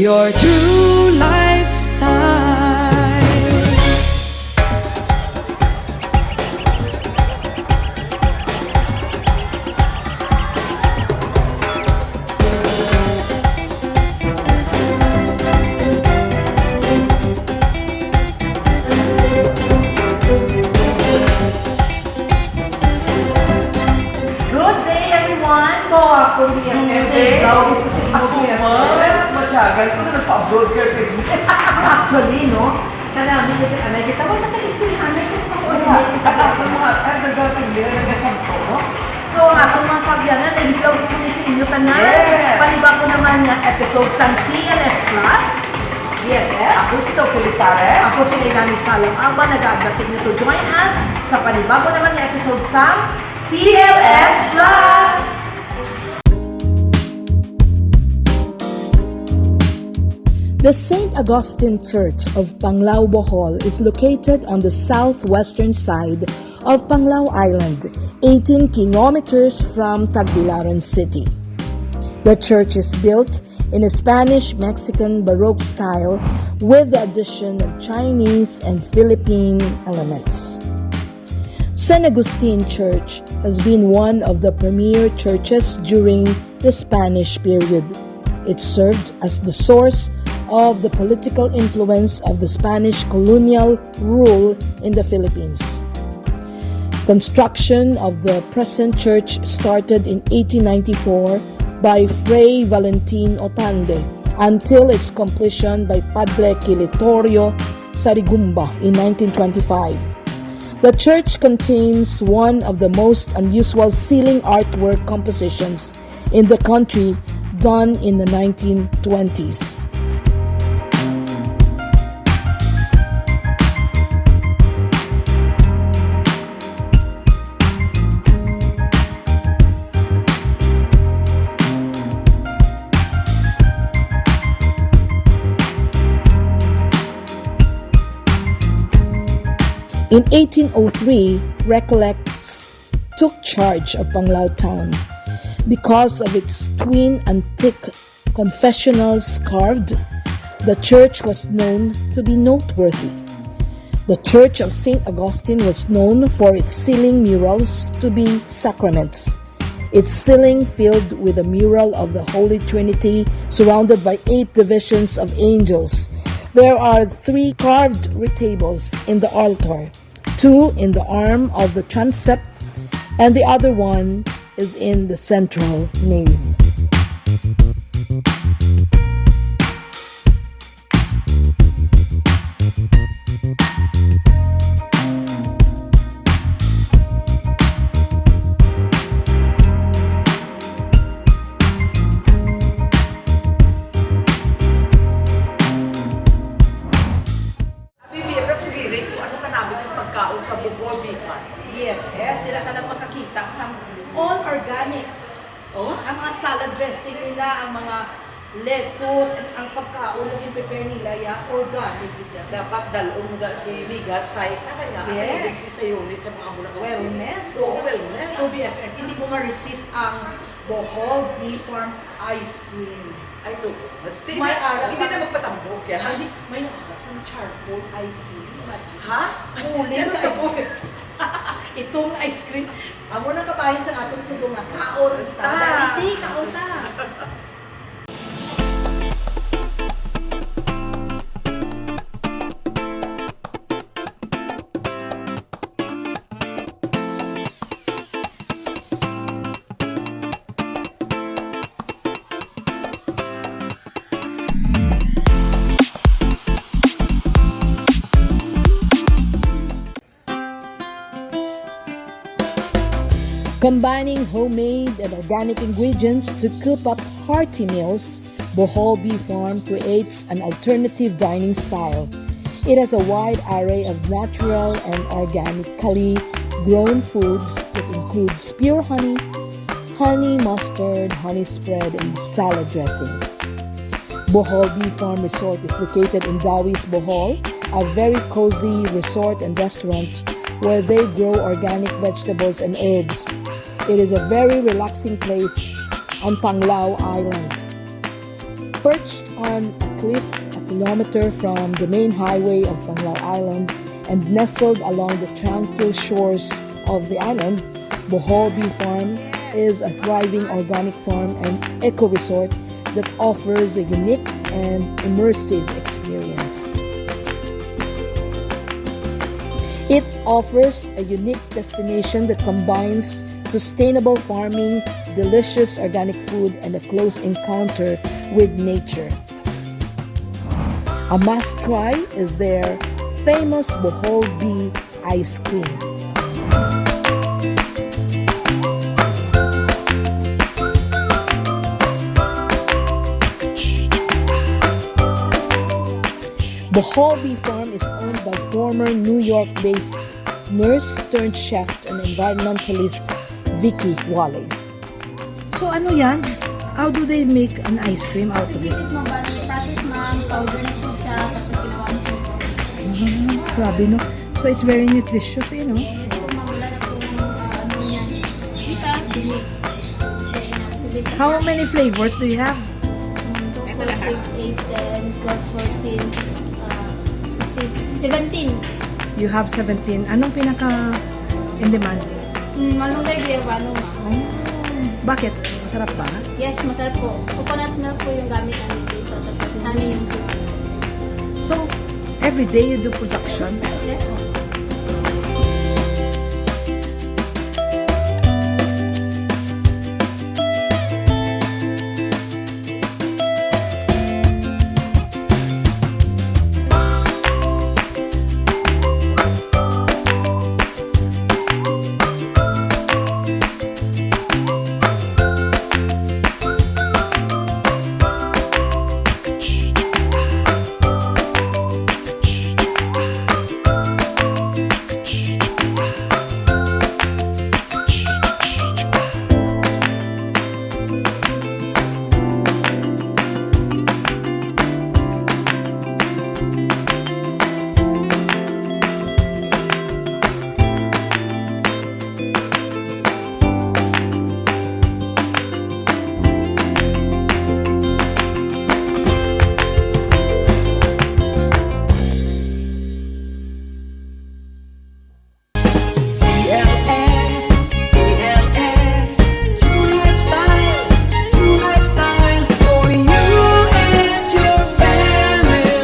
your true lifestyle. Good day, everyone! So, ako niya, Matyagal ko na nagpa-upload ka actually, no? Karami siya, kita ko na kasi still at ako mga nagdating nila, nagkasampo, no? So, akong mga kabyanan, nag-vlog ko ni sa inyo tanan. Yes! Paniba ko naman ng episode sa TLS Plus. Yes, Ako si Dr. Lizares. Ako si Leilani Salam Aba, nag-aagdasig nyo to join us sa panibago naman ng episode sa TLS Plus! The St. Augustine Church of Panglao, Bohol is located on the southwestern side of Panglao Island, 18 kilometers from Tagbilaran City. The church is built in a Spanish-Mexican Baroque style with the addition of Chinese and Philippine elements. St. Augustine Church has been one of the premier churches during the Spanish period. It served as the source of the political influence of the Spanish colonial rule in the Philippines. Construction of the present church started in 1894 by Fray Valentin Otande until its completion by Padre Quilitorio Sarigumba in 1925. The church contains one of the most unusual ceiling artwork compositions in the country done in the 1920s. In 1803, Recollects took charge of Panglao town. Because of its twin antique confessionals carved, the church was known to be noteworthy. The Church of St. Augustine was known for its ceiling murals to be sacraments. Its ceiling filled with a mural of the Holy Trinity surrounded by 8 divisions of angels. There are 3 carved retables in the altar, 2 in the arm of the transept, and the other one is in the central nave. Sa Bohol Bifan. Yes, dila ka lang makakita sa all organic. Oh? Ang mga salad dressing nila, ang mga lettuce, at ang pagkaon na i-prepare nila, organic. Dapat dalon mo da si Miga site. Kaya nga, Yes. si Sayoni sa mga muna Wellness. So, wellness. So, BFF, hindi mo ma-resist ang Bohol Bee Farm Ice Cream. Ay, ito. May aras Hindi sa- na magpatambok yan. Hindi, may aras ang charcoal ice cream. Imagine. Ha? Uling Ano sa ice buhay? Itong ice cream. Amo na kabahin sa atong sulungan. Kaon ta. Daliti, kaon ta. Combining homemade and organic ingredients to cook up hearty meals, Bohol Bee Farm creates an alternative dining style. It has a wide array of natural and organically grown foods that includes pure honey, honey mustard, honey spread, and salad dressings. Bohol Bee Farm Resort is located in Dawis, Bohol, a very cozy resort and restaurant where they grow organic vegetables and herbs. It is a very relaxing place on Panglao Island. Perched on a cliff a kilometer from the main highway of Panglao Island and nestled along the tranquil shores of the island, Bohol Bee Farm is a thriving organic farm and eco-resort that offers a unique and immersive experience. It offers a unique destination that combines sustainable farming, delicious organic food, and a close encounter with nature. A must-try is their famous Bohol Bee ice cream. Bohol Bee Farm is owned by former New York-based nurse-turned-chef and environmentalist Vicky Wallace. So ano yan? How do they make an ice cream out of it? Pipigit mo ba? Process ma'am, powder na po siya, tapos ginawa mo siya. Grabe no? So it's very nutritious, you know? So, mawala na po ng ano yan. Dita, dinig. Kasi pipigit ka. How many flavors do you have? 2, 4, 6, 8, 10, 12, 14, 17. You have 17. Anong pinaka in demand? Malunggay guayabano ma'am. Bakit? Masarap ba? Yes, masarap po. Coconut milk po yung gamit namin dito. Tapos honey yung soup. So, every day you do production? Yes. TLS, TLS, true lifestyle for you and your family.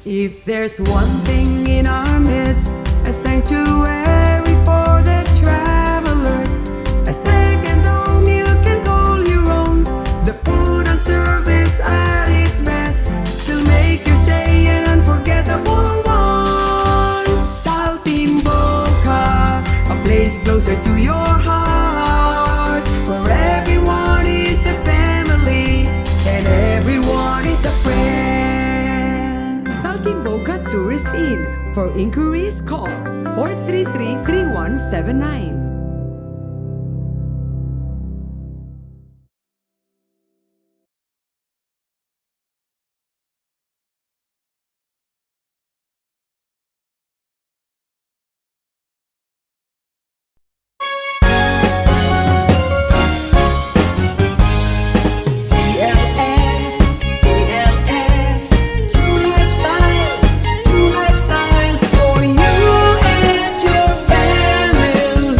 If there's one thing in our midst, a sanctuary for the travelers, a second home you can call your own. The food and service at its best will make your stay an unforgettable one. Saltimbocca, a place closer to your heart, where everyone is a family and everyone is a friend. Saltimbocca Tourist Inn. For inquiries, call 433-3179. TLS, TLS, true lifestyle for you and your family.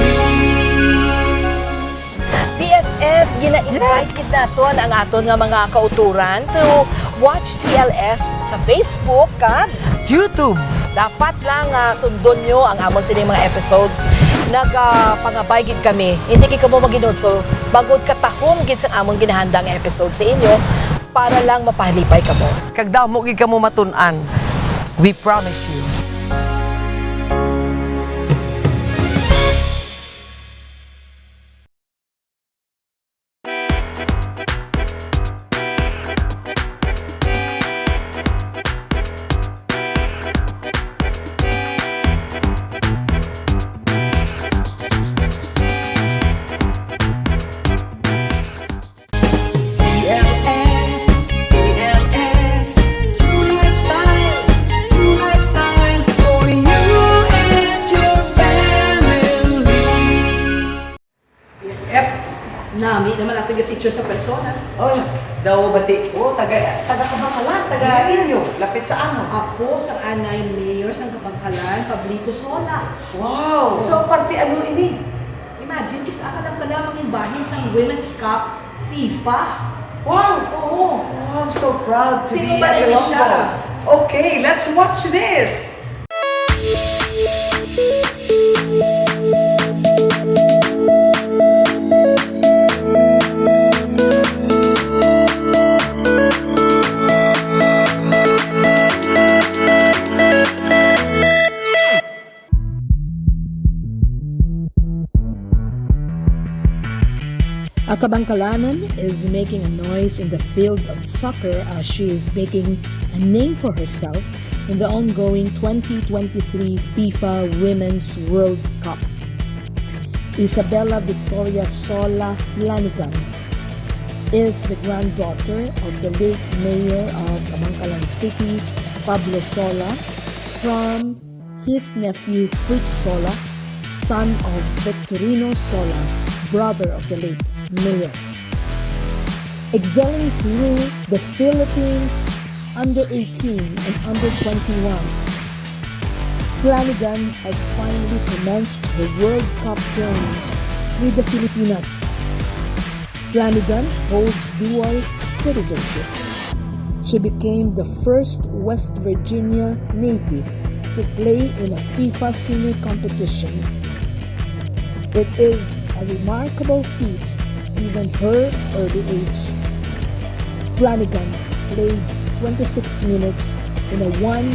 BFF, gina-invite yes. naton ang aton nga mga kauturan to watch TLS sa Facebook ka YouTube. Dapat lang sundon nyo ang amon sining mga episodes. Nagpangabay gid kami. Hindi kay mo maginusol. Bagod katahom gid sa amon ginahanda nga episode sa inyo para lang mapahalipay kamo. Kag damo gid kamo matun-an. We promise you. picture sa persona. Oh, daw bati. Oh, taga-Kabangkalan, taga-inyo. Lapit sa amon. Ako sa anay mayor sa Kabangkalan, Pablito Sola. Wow! So, parte ano ini? Imagine, kisa ka lang pala maging bahin sa Women's Cup FIFA. Wow! Oo. Oh, I'm so proud to Sino be ba a na siya? Ilonggo. Okay, let's watch this! A Kabangkalanan is making a noise in the field of soccer as she is making a name for herself in the ongoing 2023 FIFA Women's World Cup. Isabella Victoria Sola Flanagan is the granddaughter of the late mayor of Kabangkalan City, Pablo Sola, from his nephew Fritz Sola, son of Victorino Sola, brother of the late mayor. Excelling through the Philippines under 18 and under 21s, Flanagan has finally commenced her World Cup journey with the Filipinas. Flanagan holds dual citizenship. She became the first West Virginia native to play in a FIFA senior competition. It is a remarkable feat given her early age. Flanagan played 26 minutes in a 1-0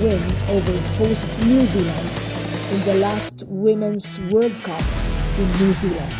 win over host New Zealand in the last Women's World Cup in New Zealand.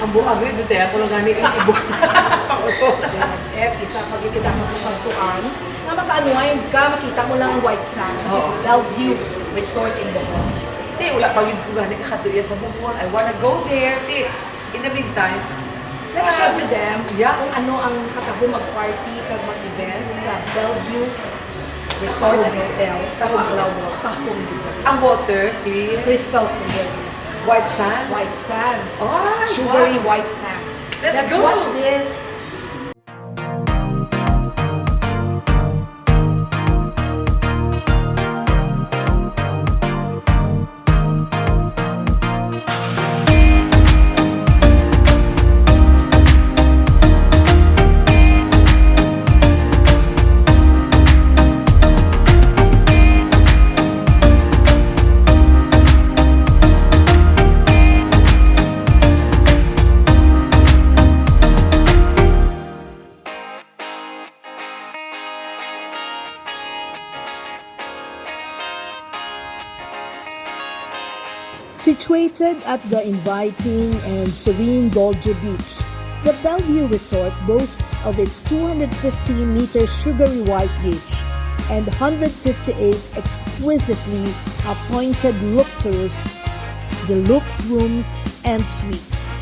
Ang buang rin, dito ako lang gani ang ibo. Pangusot. F, isa pag ikita mo ng pagtuan, na makaanuay ka, makita mo lang ang white sand. This is Bellevue Resort in Bohol. Ti, wala pag ko gani nakadriya sa Bohol. I wanna go there. Ti, in the meantime, Let's show to them Yeah. kung ano ang katabo mag-party kag mag-event sa Bellevue Resort and Hotel. Tahong ang water, clear, Crystal clear. white sand. White sand. Oh, Sugary wow. white sand. Let's go. watch this. Situated at the inviting and serene Dolge Beach, the Bellevue Resort boasts of its 250-meter sugary white beach and 158 exquisitely appointed luxurious deluxe rooms and suites.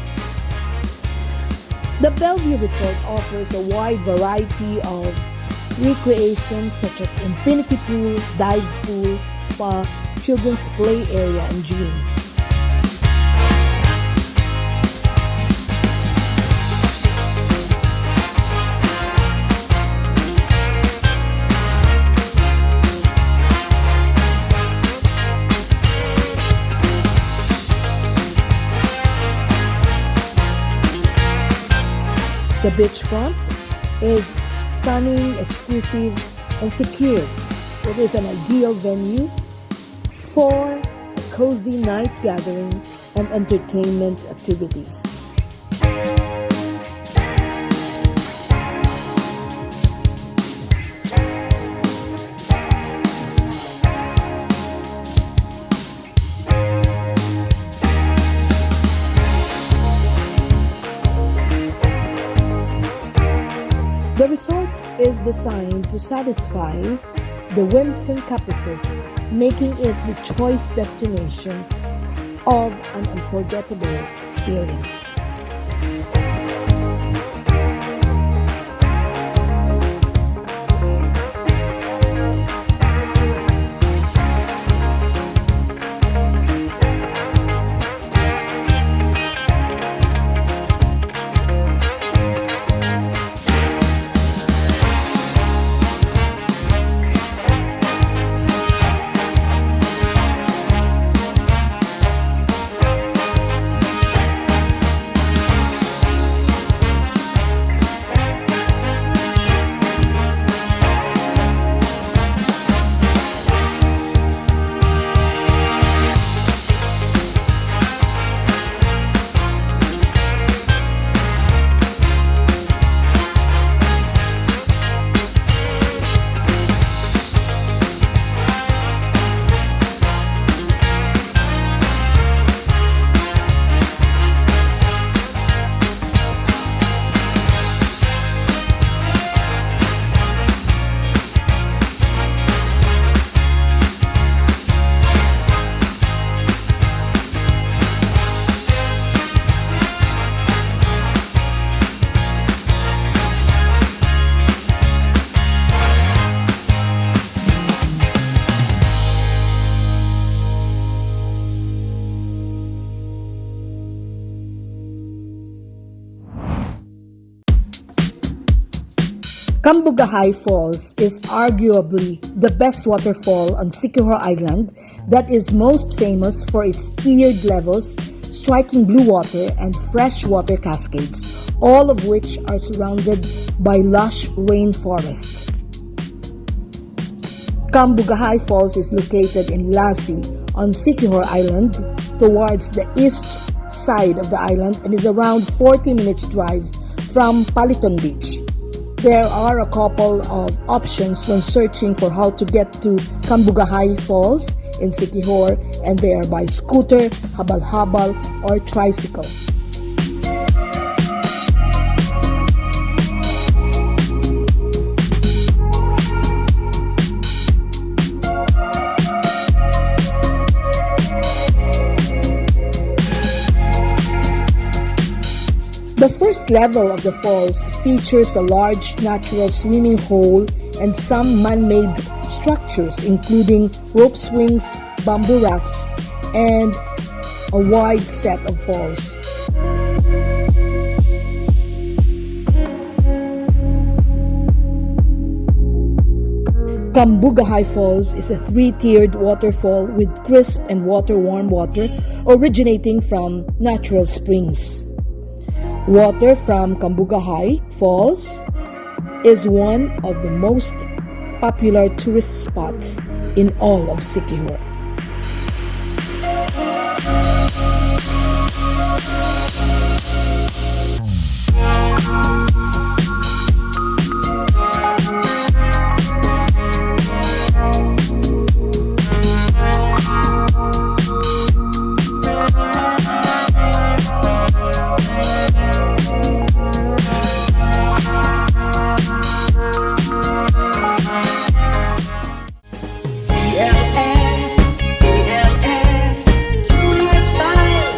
The Bellevue Resort offers a wide variety of recreation such as infinity pool, dive pool, spa, children's play area, and gym. The beachfront is stunning, exclusive, and secure. It is an ideal venue for a cozy night gathering and entertainment activities. The resort is designed to satisfy the whims and caprices, making it the choice destination of an unforgettable experience. Kambugahay Falls is arguably the best waterfall on Siquijor Island that is most famous for its tiered levels, striking blue water and freshwater cascades, all of which are surrounded by lush rainforests. Kambugahay Falls is located in Lassi on Siquijor Island towards the east side of the island and is around 40 minutes drive from Paliton Beach. There are a couple of options when searching for how to get to Kambugahay Falls in Siquijor, and they are by scooter, habal-habal, or tricycle. The first level of the falls features a large natural swimming hole and some man-made structures including rope swings, bamboo rafts, and a wide set of falls. Kambugahay Falls is a three-tiered waterfall with crisp and water-warm water originating from natural springs. Water from Kambugahay Falls is one of the most popular tourist spots in all of Siquijor. TLS, TLS, true lifestyle.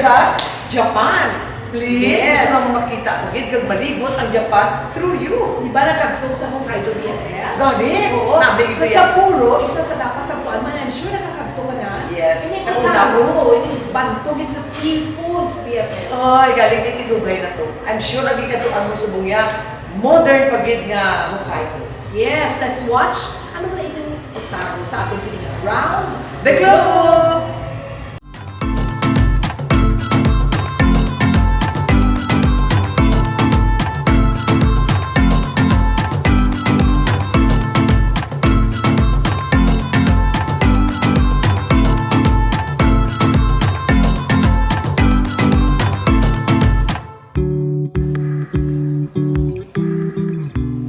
sa Japan. Please, Yes. gusto mo makita ko, kag malibot ang Japan through you. Di ba nagkagtong sa Hokkaido BFF? Gani? Oo. Nabig ito Sa yan. Sapporo, isa sa dapat tagpuan man, I'm sure nakakagtong ka na. Yes. Hindi Sa ka taro, hindi bantog sa seafoods BFF. Ay, galing kay Tidugay na to. I'm sure lagi ka to ang musubong ya. Modern pagid nga Hokkaido. Yes, let's watch. Ano ba yung taro sa atin sige na? Round The Globe!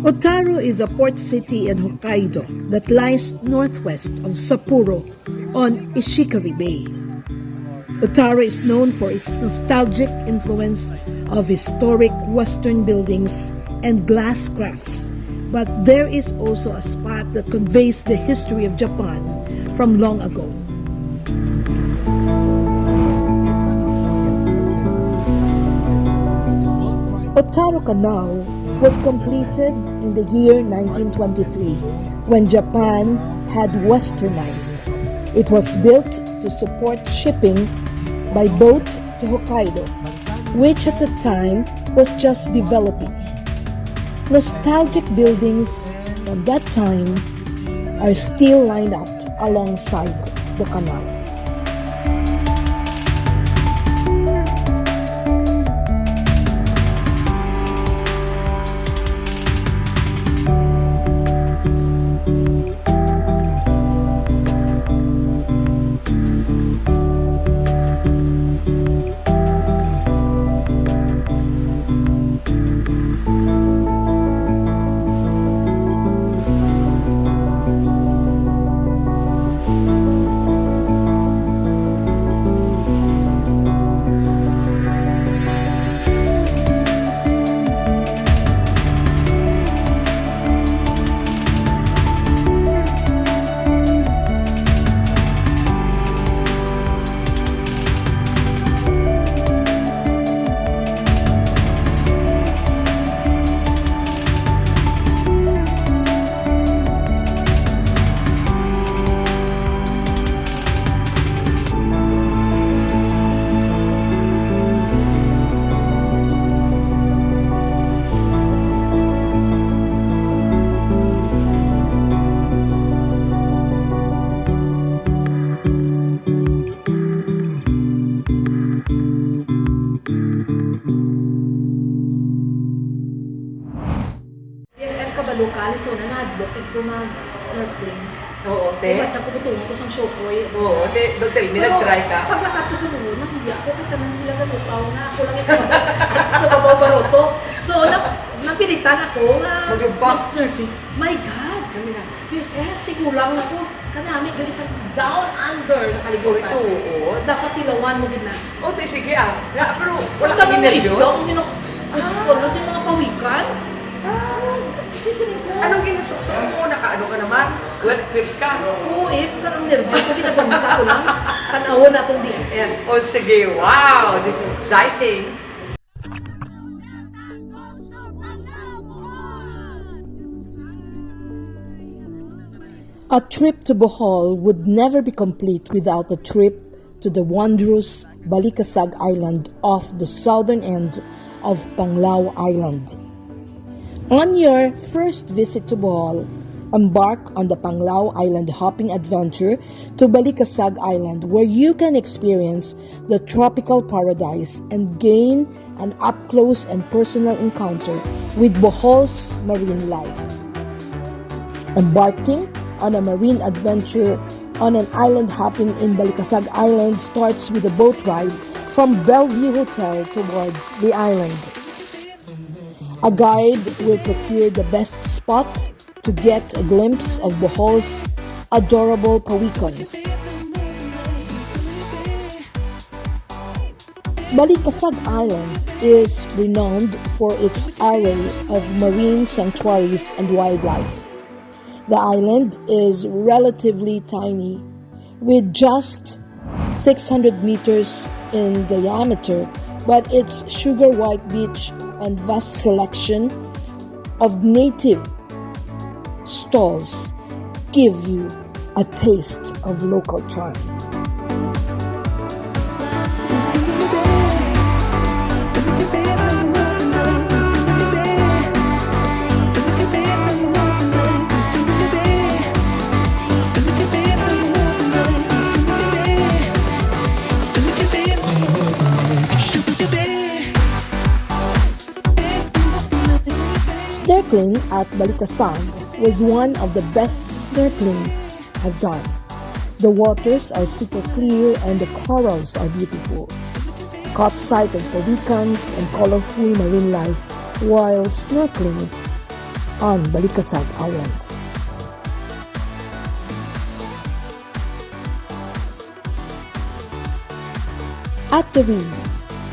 Otaru is a port city in Hokkaido that lies northwest of Sapporo on Ishikari Bay. Otaru is known for its nostalgic influence of historic Western buildings and glass crafts, but there is also a spot that conveys the history of Japan from long ago. Otaru Canal was completed in the year 1923 when Japan had westernized. It was built to support shipping by boat to Hokkaido, which at the time was just developing. Nostalgic buildings from that time are still lined up alongside the canal. BFF ka ba lokal? So, nanadlok ko mag-snorkeling. Oo, te. Diba, tsaka putungo ko sa shokoy. Oo, te. Don't tell me, nag-try ka. Pag lakat ko sa mulo, nakuya ko, kita lang sila na lupaw na ako lang sa babaw baroto. So, napilitan ako nga Maglumpak. mag-snorkeling. My God! BFF, tigulang na ko. Kanami, gali sa down under na kalibutan. Oo. Dapat tilawan mo gina. O, te, sige ah. Ya, pero wala Wala kang kang nervyos. islo, ano yung mga pawikan? Tisanin ko. Anong ginasok mo? Nakaano ka naman? Well equipped ka. Oo, baka ang nervous ko, kinabanta ko lang. Tanawon na itong BFF. O, sige. Wow! This is exciting. A trip to Bohol would never be complete without a trip to the wondrous Balikasag Island off the southern end of Panglao Island. On your first visit to Bohol, embark on the Panglao Island hopping adventure to Balikasag Island, where you can experience the tropical paradise and gain an up-close and personal encounter with Bohol's marine life. Embarking on a marine adventure on an island hopping in Balikasag Island starts with a boat ride from Bellevue Hotel towards the island. A guide will procure the best spot to get a glimpse of Bohol's adorable pawikons. Balikasag Island is renowned for its array of marine sanctuaries and wildlife. The island is relatively tiny, with just 600 meters in diameter, but its sugar white beach and vast selection of native stalls give you a taste of local charm. Snorkeling at Balikasag was one of the best snorkeling I've done. The waters are super clear and the corals are beautiful. Caught sight of pelicans and colorful marine life while snorkeling on Balikasag Island. At the reef,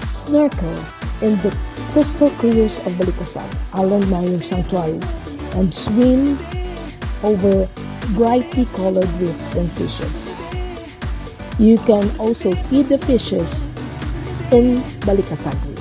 snorkel in the crystal clears of Balikasag Island Marine Sanctuary and swim over brightly colored reefs and fishes. You can also feed the fishes in Balikasag Reef.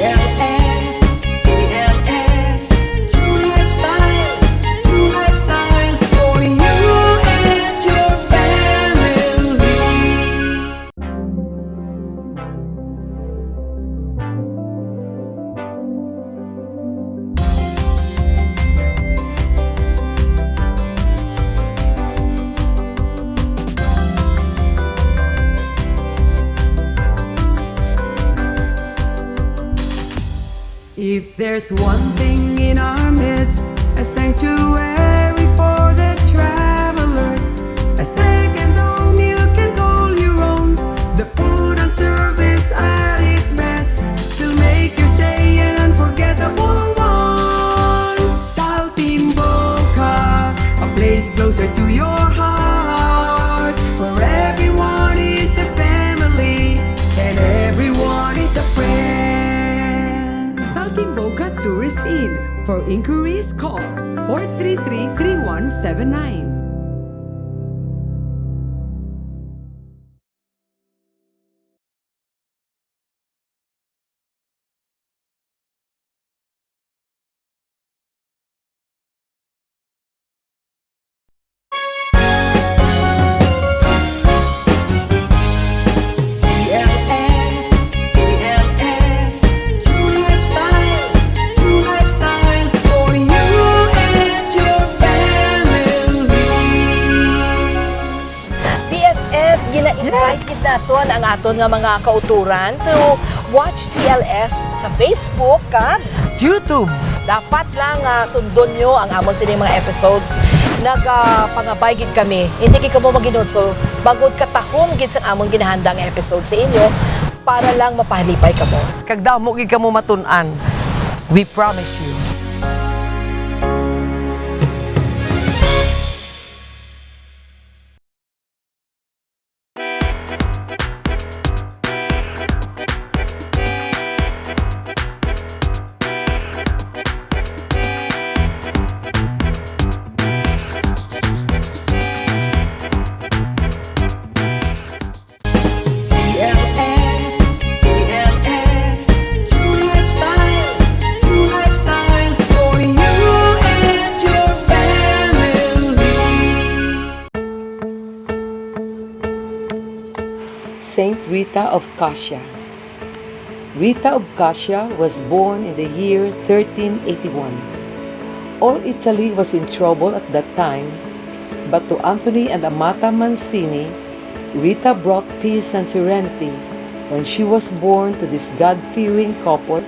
TLS, TLS, true lifestyle for you and your family. If there's one thing in our midst, a sanctuary for the travelers, a second home you can call your own. The food and service at its best will make your stay an unforgettable one. Saltimbocca, a place closer to your heart, where everyone is a family and everyone is a friend. Saltimbocca Tourist Inn. For inquiries, call 433-3179. TLS, TLS, true lifestyle for you and your family. BFF, gina-invite gid naton ang aton nga mga kauturan to watch TLS sa Facebook ka YouTube. Dapat lang sundon nyo ang amon sining mga episodes. Nagpangabay gid kami. Hindi kay kamo maginusol bagod katahom gid sa amon ginahandang episode sa inyo para lang mapahalipay kamo. Kag damo gid kamo matun-an. We promise you. TLS, TLS, true lifestyle for you and your family. Saint Rita of Cassia. Rita of Cascia was born in the year 1381. All Italy was in trouble at that time, but to Anthony and Amata Mancini, Rita brought peace and serenity when she was born to this God-fearing couple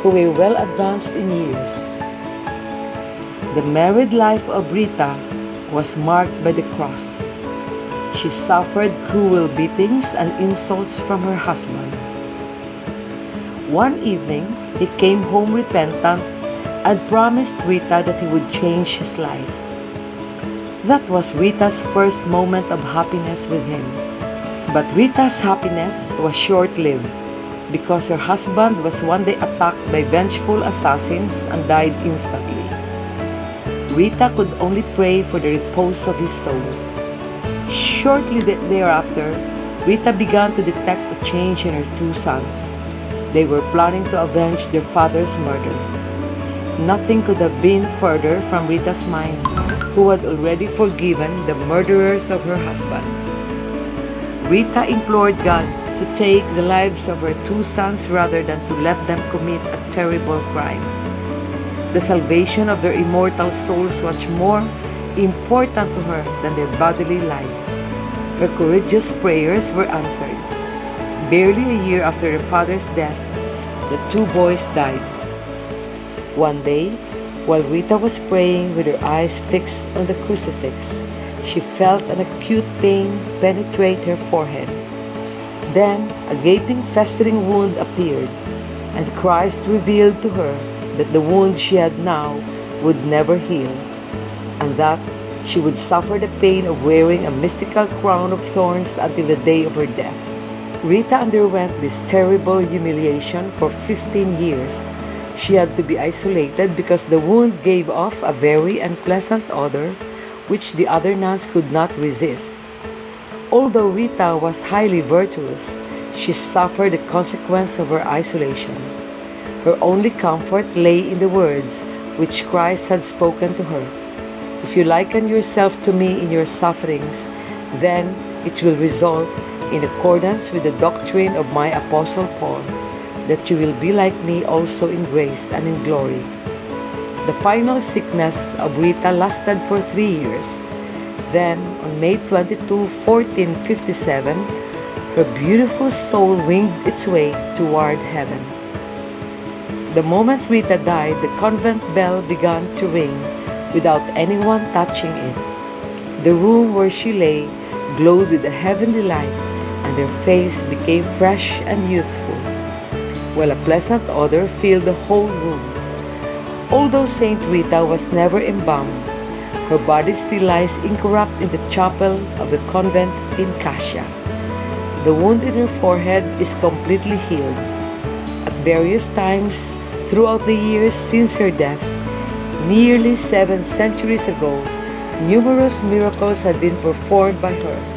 who were well advanced in years. The married life of Rita was marked by the cross. She suffered cruel beatings and insults from her husband. One evening, he came home repentant and promised Rita that he would change his life. That was Rita's first moment of happiness with him. But Rita's happiness was short-lived because her husband was one day attacked by vengeful assassins and died instantly. Rita could only pray for the repose of his soul. Shortly thereafter, Rita began to detect a change in her two sons. They were planning to avenge their father's murder. Nothing could have been further from Rita's mind, who had already forgiven the murderers of her husband. Rita implored God to take the lives of her two sons rather than to let them commit a terrible crime. The salvation of their immortal souls was more important to her than their bodily life. Her courageous prayers were answered. Barely a year after her father's death, the two boys died. One day, while Rita was praying with her eyes fixed on the crucifix, she felt an acute pain penetrate her forehead. Then, a gaping, festering wound appeared, and Christ revealed to her that the wound she had now would never heal, and that she would suffer the pain of wearing a mystical crown of thorns until the day of her death. Rita underwent this terrible humiliation for 15 years. She had to be isolated because the wound gave off a very unpleasant odor which the other nuns could not resist. Although Rita was highly virtuous, she suffered the consequence of her isolation. Her only comfort lay in the words which Christ had spoken to her. If you liken yourself to me in your sufferings, then it will result in accordance with the doctrine of my Apostle Paul, that you will be like me also in grace and in glory. The final sickness of Rita lasted for 3 years. Then, on May 22, 1457, her beautiful soul winged its way toward heaven. The moment Rita died, the convent bell began to ring without anyone touching it. The room where she lay glowed with a heavenly light, and her face became fresh and youthful, while a pleasant odor filled the whole room. Although Saint Rita was never embalmed, her body still lies incorrupt in the chapel of the convent in Cascia. The wound in her forehead is completely healed. At various times throughout the years since her death, nearly 7 centuries ago, numerous miracles have been performed by her.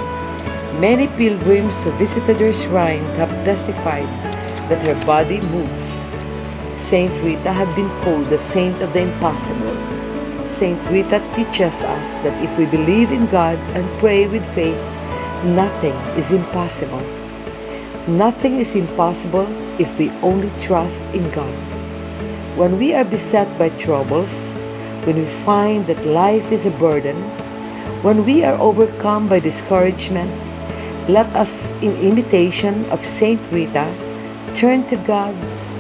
Many pilgrims who visited her shrine have testified that her body moves. Saint Rita had been called the saint of the impossible. Saint Rita teaches us that if we believe in God and pray with faith, nothing is impossible. Nothing is impossible if we only trust in God. When we are beset by troubles, when we find that life is a burden, when we are overcome by discouragement, let us, in imitation of Saint Rita, turn to God,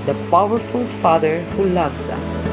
the powerful Father who loves us.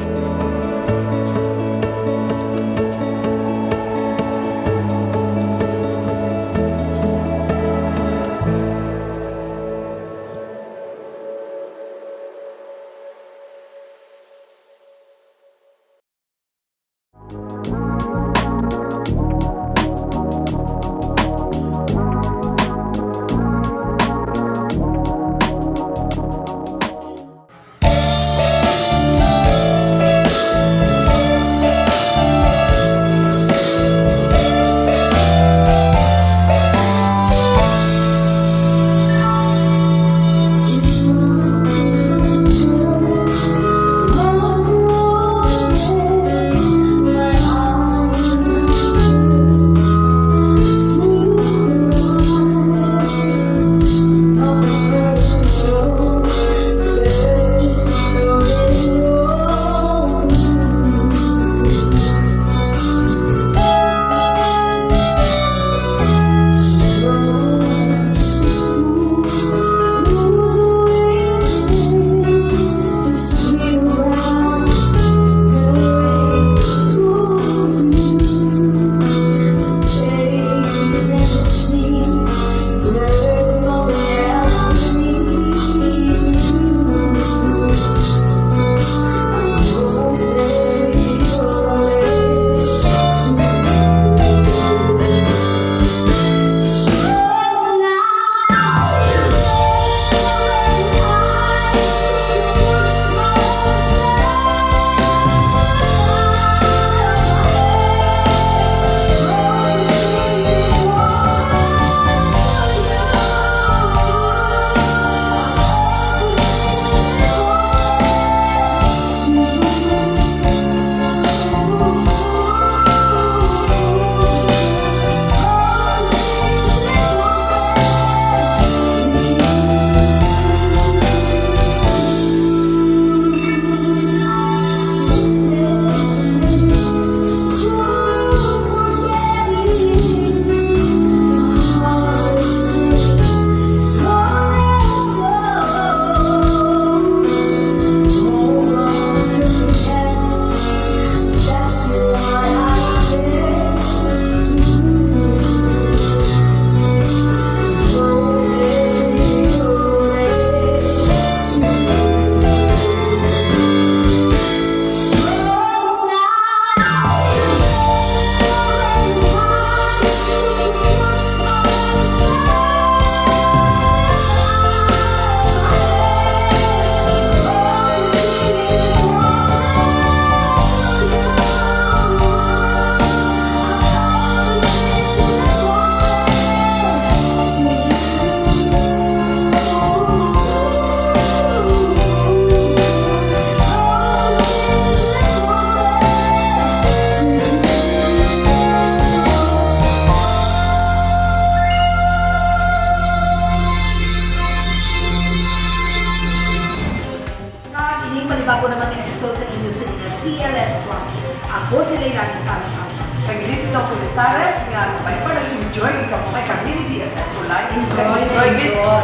shall really be a special life. Enjoy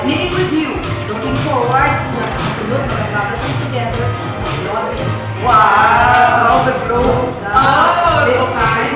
being with you. Looking forward to the susunod na magkakaroon together. Wow! The growth. This time,